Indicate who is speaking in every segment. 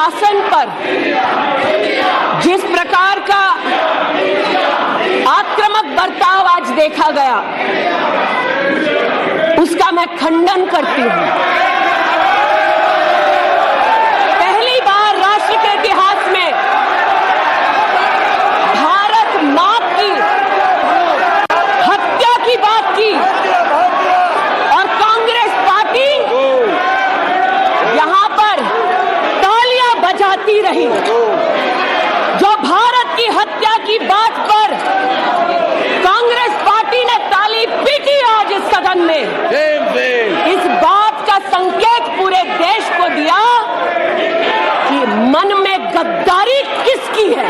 Speaker 1: शासन पर जिस प्रकार का आक्रामक बर्ताव आज देखा गया, उसका मैं खंडन करती हूं। पहली बार राष्ट्र के इतिहास में भारत मां की हत्या की बात की और कांग्रेस पार्टी यहां पर तालियां बजाती रही। जो भारत की हत्या की बात पर कांग्रेस पार्टी ने ताली पीटी आज इस सदन में, इस बात का संकेत पूरे देश को दिया कि मन में गद्दारी किसकी है।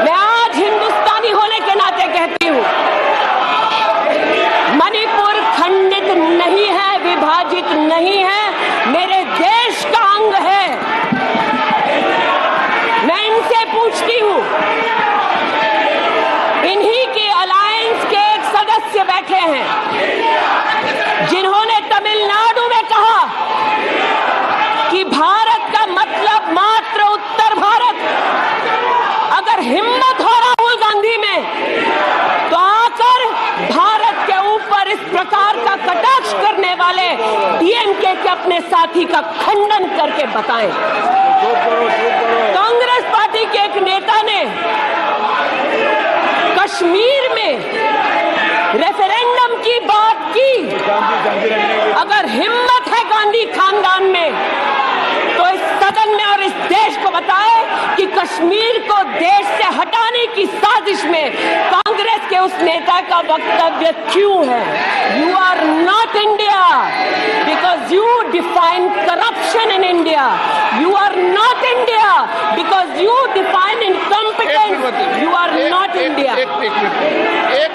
Speaker 1: मैं आज हिंदुस्तानी होने के नाते कहती हूं, मणिपुर खंडित नहीं है, विभाजित नहीं है, मेरे देश का अंग है। मैं इनसे पूछती हूं, इन्हीं के अलायंस के एक सदस्य बैठे हैं जिन्होंने तमिलनाडु में कहा कि भारत का मतलब मात्र उत्तर भारत। अगर हिम्मत हो राहुल गांधी में तो आकर भारत के ऊपर इस प्रकार का कटाक्ष करने वाले डीएमके के अपने साथी का खंडन करके बताएं। कांग्रेस पार्टी के एक नेता ने कश्मीर में रेफरेंडम की बात की। अगर हिम्मत है गांधी खानदान में तो इस सदन में और इस देश को बताए कि कश्मीर को देश से हटाने की साजिश में कांग्रेस के उस नेता का वक्तव्य क्यों है। You are not India because you define corruption in India. You are not India because you define incompetence. You are not India.
Speaker 2: एक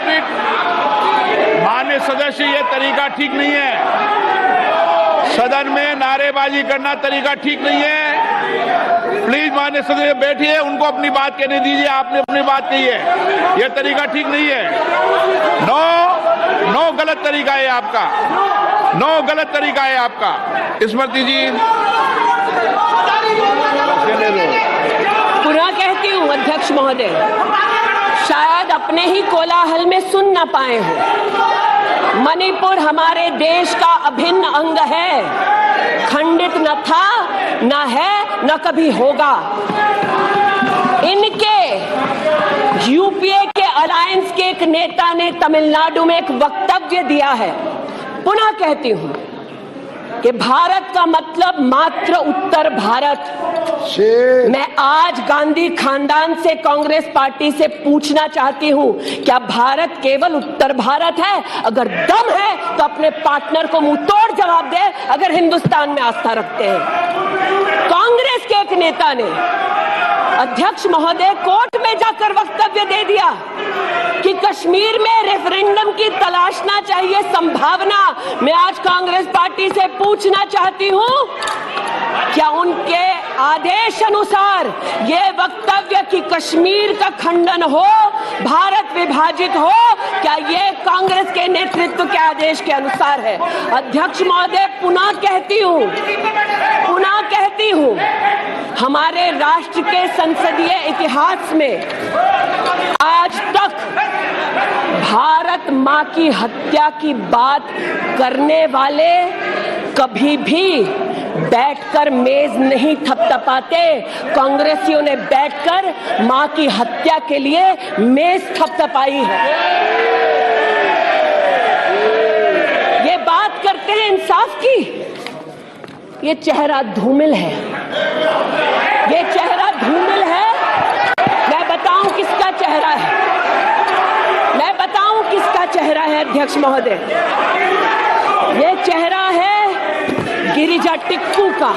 Speaker 2: मिनट माननीय सदस्य, ये तरीका ठीक नहीं है। सदन में नारेबाजी करना तरीका ठीक नहीं है। प्लीज माननीय सदस्य बैठिए, उनको अपनी बात कहने दीजिए। आपने अपनी बात कही है, यह तरीका ठीक नहीं है। नो गलत तरीका है आपका, नो गलत तरीका है आपका। स्मृति जी,
Speaker 1: पुनः कहती हूं अध्यक्ष महोदय, शायद अपने ही कोलाहल में सुन न पाए हो, मणिपुर हमारे देश का अभिन्न अंग है, खंडित न था, न है, न कभी होगा। इनके यूपीए के अलायंस के एक नेता ने तमिलनाडु में एक वक्तव्य दिया है। पुनः कहती हूं कि भारत का मतलब मात्र उत्तर भारत। मैं आज गांधी खानदान से, कांग्रेस पार्टी से पूछना चाहती हूं, क्या भारत केवल उत्तर भारत है? अगर दम है तो अपने पार्टनर को मुंह तोड़ जवाब दे, अगर हिंदुस्तान में आस्था रखते हैं। कांग्रेस के एक नेता ने अध्यक्ष महोदय कोर्ट में जाकर वक्तव्य दे दिया कि कश्मीर में रेफरेंडम की तलाशना चाहिए संभावना। मैं आज कांग्रेस पार्टी से पूछना चाहती हूं, क्या उनके आदेश अनुसार ये वक्तव्य कि कश्मीर का खंडन हो, भारत विभाजित हो, क्या ये कांग्रेस के नेतृत्व के आदेश के अनुसार है? अध्यक्ष महोदय, पुनः कहती हूं, हमारे राष्ट्र के संसदीय इतिहास में आज तक भारत मां की हत्या की बात करने वाले कभी भी बैठकर मेज नहीं थपथपाते। कांग्रेसियों ने बैठकर मां की हत्या के लिए मेज थपथपाई है। ये बात करते हैं इंसाफ की, ये चेहरा धूमिल है, ये चेहरा धूमिल है। मैं बताऊं किसका चेहरा है, मैं बताऊं किसका चेहरा है अध्यक्ष महोदय। ये चेहरा है गिरिजा टिक्कू का।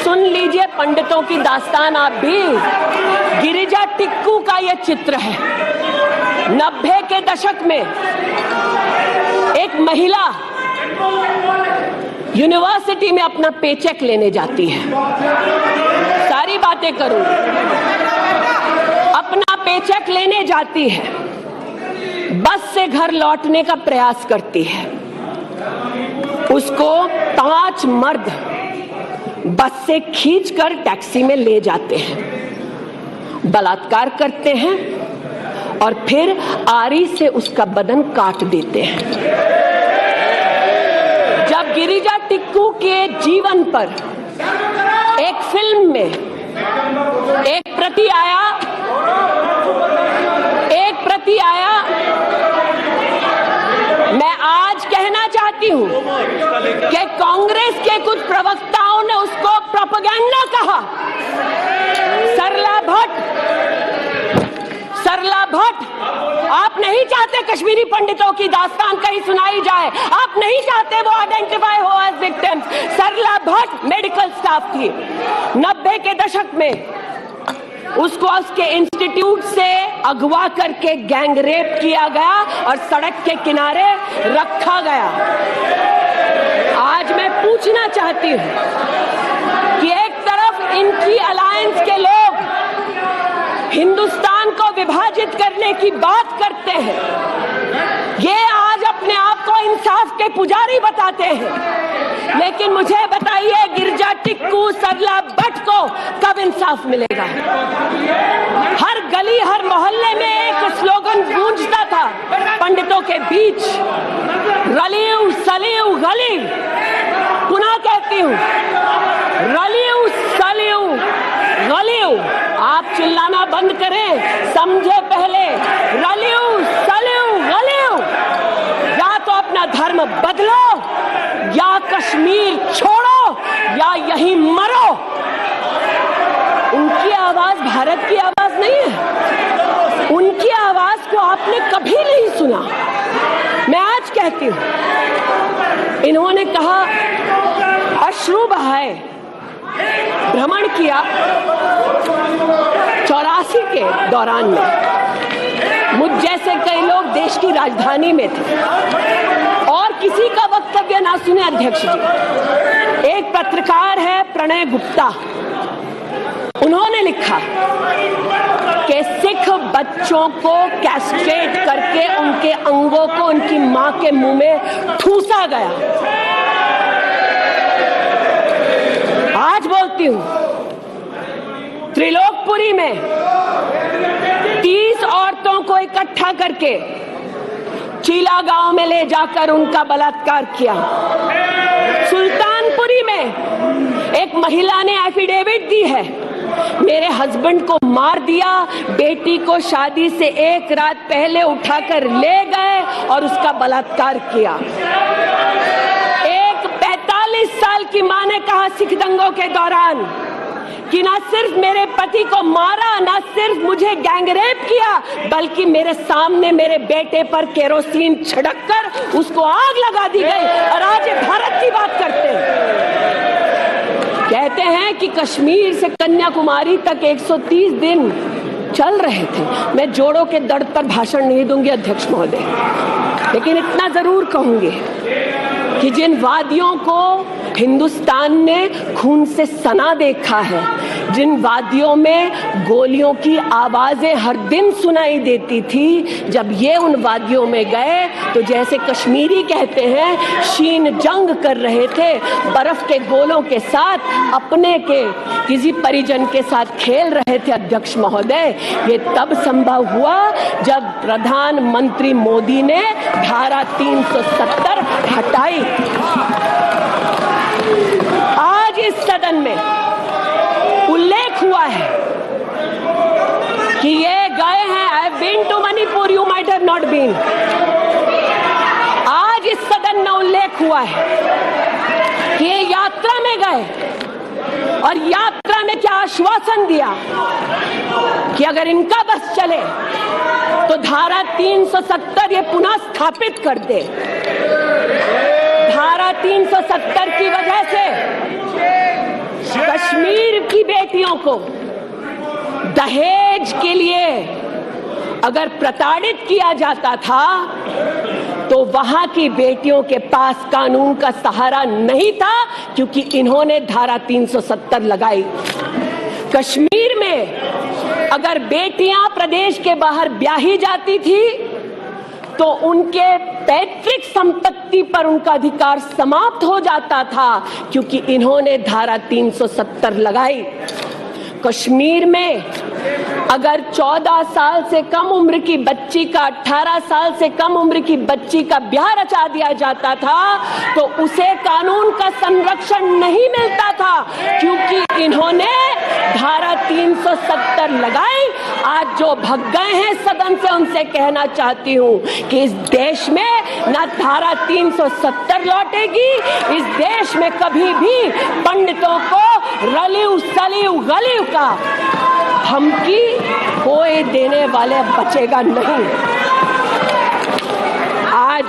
Speaker 1: सुन लीजिए पंडितों की दास्तान आप भी। गिरिजा टिक्कू का यह चित्र है। 90 के दशक में एक महिला यूनिवर्सिटी में अपना पेचेक लेने जाती है। सारी बातें करूं, अपना पेचेक लेने जाती है, बस से घर लौटने का प्रयास करती है। उसको 5 मर्द बस से खींचकर टैक्सी में ले जाते हैं, बलात्कार करते हैं और फिर आरी से उसका बदन काट देते हैं। जब गिरिजा टिक्कू के जीवन पर एक फिल्म में एक प्रति आया, मैं आज कहना चाहती हूं कि कांग्रेस के कुछ प्रवक्ताओं ने उसको प्रोपेगेंडा कहा। सरला भट्ट, आप नहीं चाहते कश्मीरी पंडितों की दास्तान कहीं सुनाई जाए, आप नहीं चाहते वो आइडेंटिफाई हो एज विक्टिम्स। सरला भट्ट मेडिकल स्टाफ थी। 90 के दशक में उसको उसके इंस्टीट्यूट से अगवा करके गैंग रेप किया गया और सड़क के किनारे रखा गया। आज मैं पूछना चाहती हूं कि एक तरफ इनकी अलायंस के लोग हिंदुस्तान को विभाजित करने की बात करते हैं, ये आज अपने आप को इंसाफ के पुजारी बताते हैं, लेकिन मुझे बताइए गिरिजा टिक्कू, सरला भट्ट को कब इंसाफ मिलेगा? हर गली, हर मोहल्ले में एक स्लोगन गूंजता था पंडितों के बीच, रलियू सलियू गलियू। पुनः कहती हूं, रलियू सलियू गलियू। आप चिल्लाना बंद करें, समझे पहले, रलियू सलियू गलियू। या तो अपना धर्म बदलो या कश्मीर छोड़ो या यहीं मरो। उनकी आवाज भारत की आवाज नहीं है, उनकी आवाज को आपने कभी नहीं सुना। मैं आज कहती हूं, इन्होंने कहा अश्रु बहाए, भ्रमण किया 84 के दौरान में। मुझ जैसे कई लोग देश की राजधानी में थे और किसी का वक्तव्य ना सुने। अध्यक्ष जी, एक पत्रकार है प्रणय गुप्ता, उन्होंने लिखा कि सिख बच्चों को कैस्ट्रेट करके उनके अंगों को उनकी मां के मुंह में ठूसा गया। आज बोलती हूं, त्रिलोकपुरी में 30 औरतों को इकट्ठा करके चीला गांव में ले जाकर उनका बलात्कार किया। सुल्तानपुरी में एक महिला ने एफिडेविट दी है, मेरे हस्बैंड को मार दिया, बेटी को शादी से एक रात पहले उठाकर ले गए और उसका बलात्कार किया। एक 45 साल की मां ने कहा सिख दंगों के दौरान कि ना सिर्फ मेरे पति को मारा, ना सिर्फ मुझे गैंगरेप किया, बल्कि मेरे सामने मेरे बेटे पर केरोसिन छिड़ककर उसको आग लगा दी गई। और आज भारत की बात करते हैं, कहते हैं कि कश्मीर से कन्याकुमारी तक 130 दिन चल रहे थे। मैं जोड़ों के दर्द पर भाषण नहीं दूंगी अध्यक्ष महोदय, लेकिन इतना जरूर कहूंगी कि जिन वादियों को हिंदुस्तान ने खून से सना देखा है, जिन वादियों में गोलियों की आवाजें हर दिन सुनाई देती थी, जब ये उन वादियों में गए तो जैसे कश्मीरी कहते हैं शीन जंग कर रहे थे, बर्फ के गोलों के साथ अपने के किसी परिजन के साथ खेल रहे थे। अध्यक्ष महोदय, ये तब संभव हुआ जब प्रधानमंत्री मोदी ने धारा 370 हटाई। आज इस सदन में उल्लेख हुआ है कि ये गए हैं, I have been to Manipur, you might have not been. आज इस सदन में उल्लेख हुआ है कि ये यात्रा में गए और यात्रा में क्या आश्वासन दिया कि अगर इनका बस चले तो धारा 370 ये पुनः स्थापित कर दे। धारा 370 की वजह से कश्मीर की बेटियों को दहेज के लिए अगर प्रताड़ित किया जाता था तो वहां की बेटियों के पास कानून का सहारा नहीं था, क्योंकि इन्होंने धारा 370 लगाई। कश्मीर में अगर बेटियां प्रदेश के बाहर ब्याही जाती थी तो उनके पैतृक संपत्ति पर उनका अधिकार समाप्त हो जाता था, क्योंकि इन्होंने धारा 370 लगाई। कश्मीर में अगर 14 साल से कम उम्र की बच्ची का 18 साल से कम उम्र की बच्ची का ब्याह रचा दिया जाता था तो उसे कानून का संरक्षण नहीं मिलता था, क्योंकि इन्होंने धारा 370 लगाई। आज जो भग गए हैं सदन से, उनसे कहना चाहती हूं कि इस देश में ना धारा 370 लौटेगी, इस देश में कभी भी पंडितों को रलिव सलिव गलिव का धमकी कोई देने वाले बचेगा नहीं। आज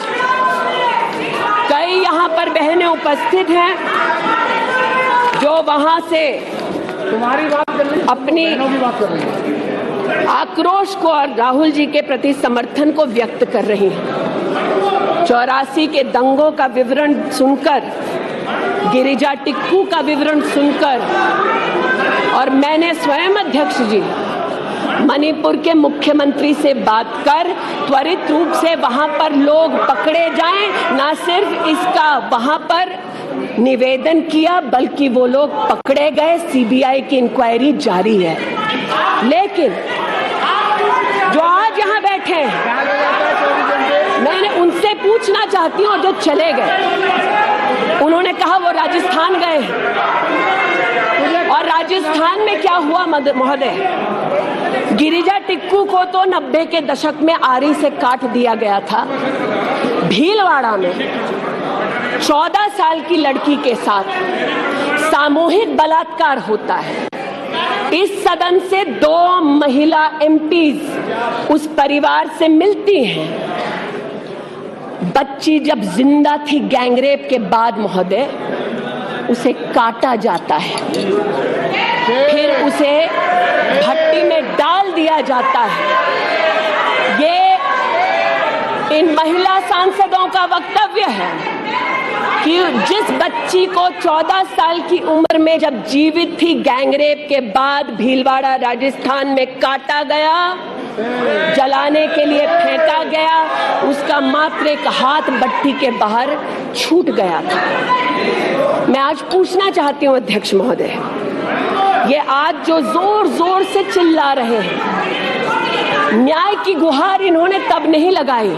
Speaker 1: कई यहाँ पर बहनें उपस्थित हैं जो वहां से अपनी आक्रोश को और राहुल जी के प्रति समर्थन को व्यक्त कर रही हैं। 84 के दंगों का विवरण सुनकर, गिरिजा टिक्कू का विवरण सुनकर, और मैंने स्वयं अध्यक्ष जी मणिपुर के मुख्यमंत्री से बात कर त्वरित रूप से वहां पर लोग पकड़े जाएं, ना सिर्फ इसका वहां पर निवेदन किया बल्कि वो लोग पकड़े गए। सीबीआई की इंक्वायरी जारी है। लेकिन जो आज यहाँ बैठे हैं, मैंने उनसे पूछना चाहती हूँ, जो चले गए, उन्होंने कहा वो राजस्थान गए और राजस्थान में क्या हुआ महोदय? गिरिजा टिक्कू को तो 90 के दशक में आरी से काट दिया गया था। भीलवाड़ा में 14 साल की लड़की के साथ सामूहिक बलात्कार होता है। इस सदन से 2 महिला एमपीज उस परिवार से मिलती हैं। बच्ची जब जिंदा थी गैंगरेप के बाद महोदय, उसे काटा जाता है, फिर उसे भट्टी में डाल दिया जाता है। ये इन महिला सांसदों का वक्तव्य है कि जिस बच्ची को 14 साल की उम्र में जब जीवित थी गैंगरेप के बाद भीलवाड़ा राजस्थान में काटा गया, जलाने के लिए फेंका गया, उसका मात्र एक हाथ भट्टी के बाहर छूट गया था। मैं आज पूछना चाहती हूं अध्यक्ष महोदय, ये आज जो जोर जोर से चिल्ला रहे हैं, न्याय की गुहार इन्होंने तब नहीं लगाई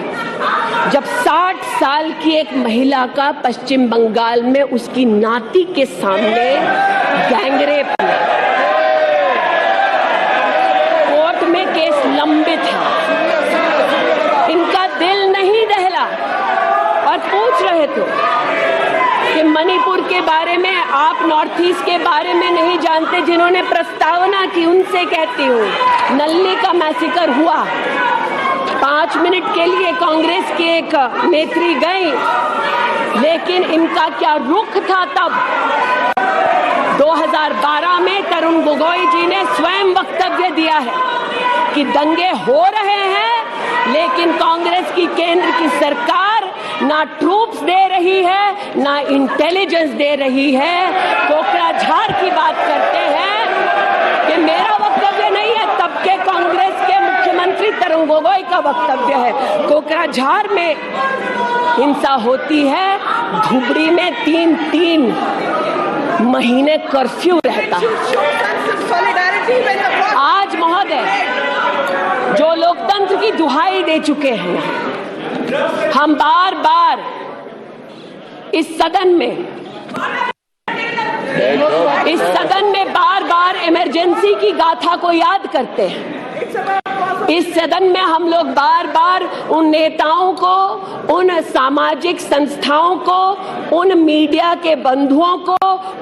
Speaker 1: जब 60 साल की एक महिला का पश्चिम बंगाल में उसकी नाती के सामने गैंगरेप हुआ। कोर्ट में केस लंबित है। इनका दिल नहीं दहला और पूछ रहे थे कि मणिपुर के बारे में आप नॉर्थ ईस्ट के बारे में नहीं जानते। जिन्होंने प्रस्तावना की उनसे कहती हूँ, नल्ली का मैसेकर हुआ, 5 मिनट के लिए कांग्रेस की एक नेत्री गई, लेकिन इनका क्या रुख था तब? 2012 में तरुण गोगोई जी ने स्वयं वक्तव्य दिया है कि दंगे हो रहे हैं, लेकिन कांग्रेस की केंद्र की सरकार ना ट्रूप्स दे रही है, ना इंटेलिजेंस दे रही है। कोकराझार की बात करते हैं कि मेरा वक्तव्य नहीं है, तब के कांग्रेस के मुख्यमंत्री तरुण गोगोई का वक्तव्य है। कोकराझार में हिंसा होती है, धुबरी में 3-3 महीने कर्फ्यू रहता है। आज महोदय जो लोकतंत्र की दुहाई दे चुके हैं, हम बार बार इस सदन में बार बार इमरजेंसी की गाथा को याद करते हैं। इस सदन में हम लोग बार बार उन नेताओं को, उन सामाजिक संस्थाओं को, उन मीडिया के बंधुओं को,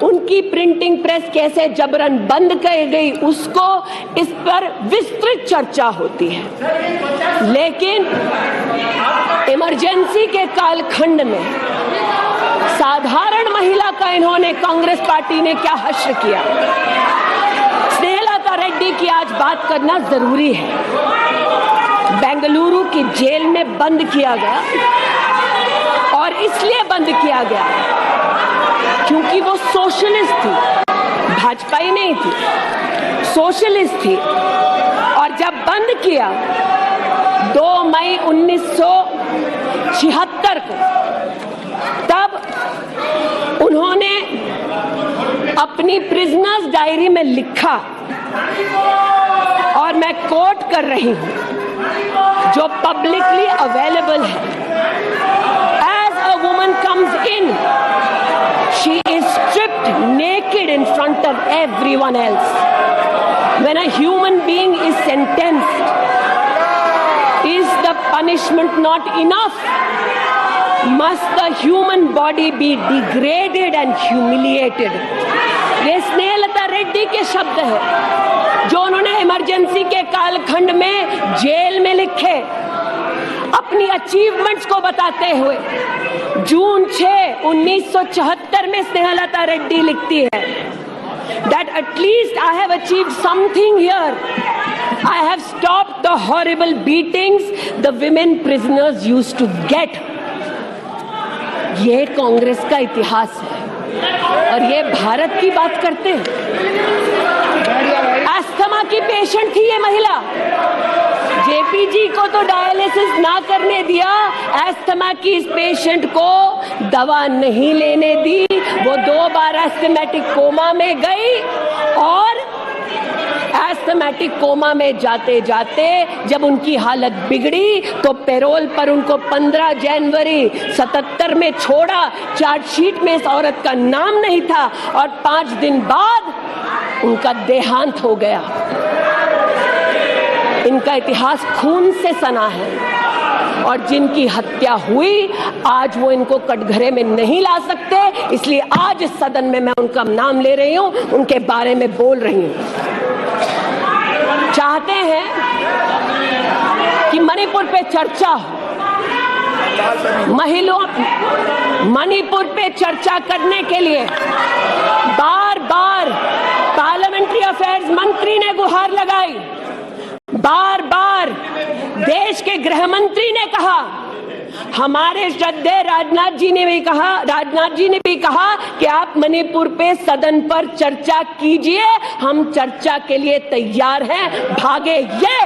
Speaker 1: उनकी प्रिंटिंग प्रेस कैसे जबरन बंद कर गई, उसको, इस पर विस्तृत चर्चा होती है। लेकिन इमरजेंसी के कालखंड में साधारण महिला का इन्होंने, कांग्रेस पार्टी ने क्या हश्र किया। स्नेहलता रेड्डी की आज बात करना जरूरी है। बेंगलुरु की जेल में बंद किया गया, और इसलिए बंद किया गया क्योंकि वो सोशलिस्ट थी, भाजपा ही नहीं थी, सोशलिस्ट थी। और जब बंद किया 2 मई 1900 1976 को, तब उन्होंने अपनी प्रिजनर्स डायरी में लिखा, और मैं कोट कर रही हूं, जो पब्लिकली अवेलेबल है। As a woman comes in, she is stripped naked in front of everyone else. When a human being is sentenced, is the punishment not enough? Must the human body be degraded and humiliated? ये स्नेहलता रेड्डी के शब्द है, जो उन्होंने emergency के कालखंड में jail में लिखे, अपनी अचीवमेंट्स को बताते हुए। जून 6, 1974 में स्नेहलता रेड्डी लिखती है that at least I have achieved something here. I have stopped the horrible beatings the women prisoners used to get. ये कांग्रेस का इतिहास है, और ये भारत की बात करते हैं। अस्थमा की पेशेंट थी ये महिला, जेपीजी को तो डायलिसिस ना करने दिया, अस्थमा की इस पेशेंट को दवा नहीं लेने दी। वो 2 बार एस्थमेटिक कोमा में गई, और एस्थमेटिक कोमा में जाते जाते जब उनकी हालत बिगड़ी तो पैरोल पर उनको 15 जनवरी 77 में छोड़ा। चार्जशीट में इस औरत का नाम नहीं था, और 5 दिन बाद उनका देहांत हो गया। इनका इतिहास खून से सना है, और जिनकी हत्या हुई आज वो इनको कटघरे में नहीं ला सकते, इसलिए आज इस सदन में मैं उनका नाम ले रही हूं, उनके बारे में बोल रही हूं। चाहते हैं कि मणिपुर पे चर्चा हो, मणिपुर पे चर्चा करने के लिए बार बार पार्लियामेंट्री अफेयर्स मंत्री ने गुहार लगाई, बार बार देश के गृह मंत्री ने कहा, हमारे श्रद्धेय राजनाथ जी ने भी कहा कि आप मणिपुर पे सदन पर चर्चा कीजिए, हम चर्चा के लिए तैयार हैं, भागे ये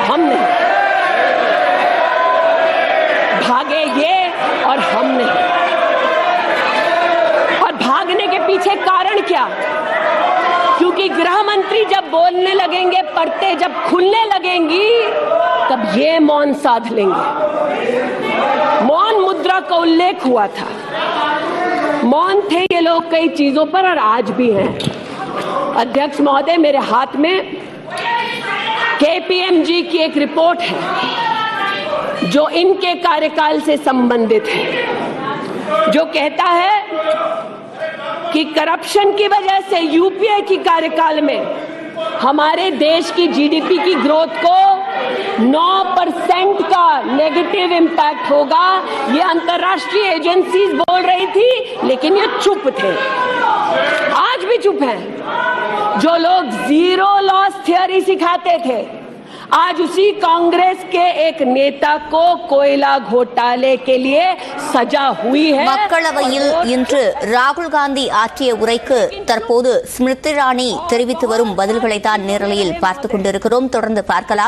Speaker 1: हम नहीं, भागे ये और हम नहीं। और भागने के पीछे कारण क्या? क्योंकि गृह मंत्री जब बोलने लगेंगे, परतें जब खुलने लगेंगी, तब ये मौन साध लेंगे। मौन मुद्रा का उल्लेख हुआ था, मौन थे ये लोग कई चीजों पर, और आज भी हैं। अध्यक्ष महोदय, मेरे हाथ में केपीएमजी की एक रिपोर्ट है जो इनके कार्यकाल से संबंधित है, जो कहता है कि करप्शन की वजह से यूपीए की कार्यकाल में हमारे देश की जीडीपी की ग्रोथ को 9% का नेगेटिव इम्पैक्ट होगा। ये अंतर्राष्ट्रीय एजेंसीज बोल रही थी, लेकिन ये चुप थे, आज भी चुप हैं। जो लोग जीरो लॉस थियरी सिखाते थे, आज उसी कांग्रेस के एक नेता को कोयला घोटाले के लिए सजा हुई है।
Speaker 3: மக்களவையில் இன்று ராகுல் காந்தி ஆற்றிய உரைக்கு தற்போது ஸ்மிருதி இரானி தெரிவித்து வரும் பதில்களை தான் நேரலையில் பார்த்துக் கொண்டிருக்கிறோம். தொடர்ந்து பார்க்கலாம்.